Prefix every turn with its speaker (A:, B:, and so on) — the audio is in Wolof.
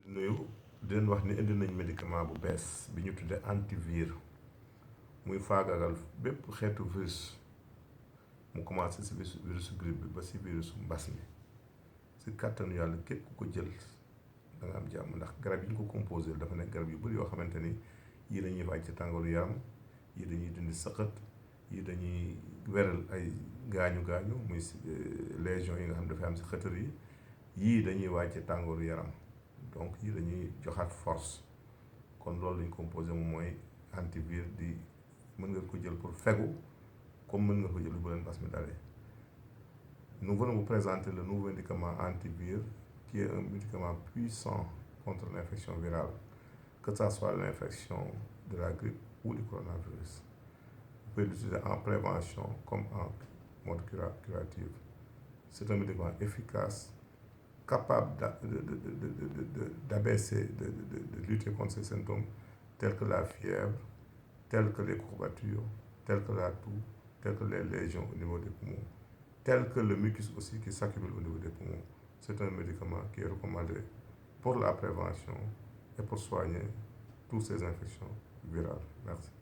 A: nuyu di leen wax ni indi nañ médicament bu bees bi ñu tuddee antivir muy faagagal bépp xeetu virus mu commencé si virus grippe bi ba si virus mbas mi si kàttanu yàlla képp ku ko jël da nga am jàmm ndax garab yi ñu ko composé dafa nekk garab yu bëri yoo xamante ni yii dañuy faj ci tàngooru yaram yii dañuy dindi sëqët yii dañuy weral ay gaañu muy lésions yi nga xam ne dafay am si xëtër yi yii dañuy wàcce tàngooru yaram donc yii dañuy joxaat force kon loolu lañ composé moom mooy antivir di mën nga ko jël pour fegu comme mën nga ko jël bu leen mbas mi dalee. Nous venons vous présenter le nouveau médicament antivir qui est un médicament puissant contre l'infection virale, que ce soit l'infection de la grippe ou du coronavirus. Vous pouvez l'utiliser en prévention comme en mode curatif. C'est un médicament efficace, capable d'abaisser, de lutter contre ces symptômes tels que la fièvre, tels que les courbatures, tels que la toux, tels que les lésions au niveau des poumons, tels que le mucus aussi qui s'accumule au niveau des poumons. C'est un médicament qui est recommandé pour la prévention et pour soigner toutes ces infections virales. Merci.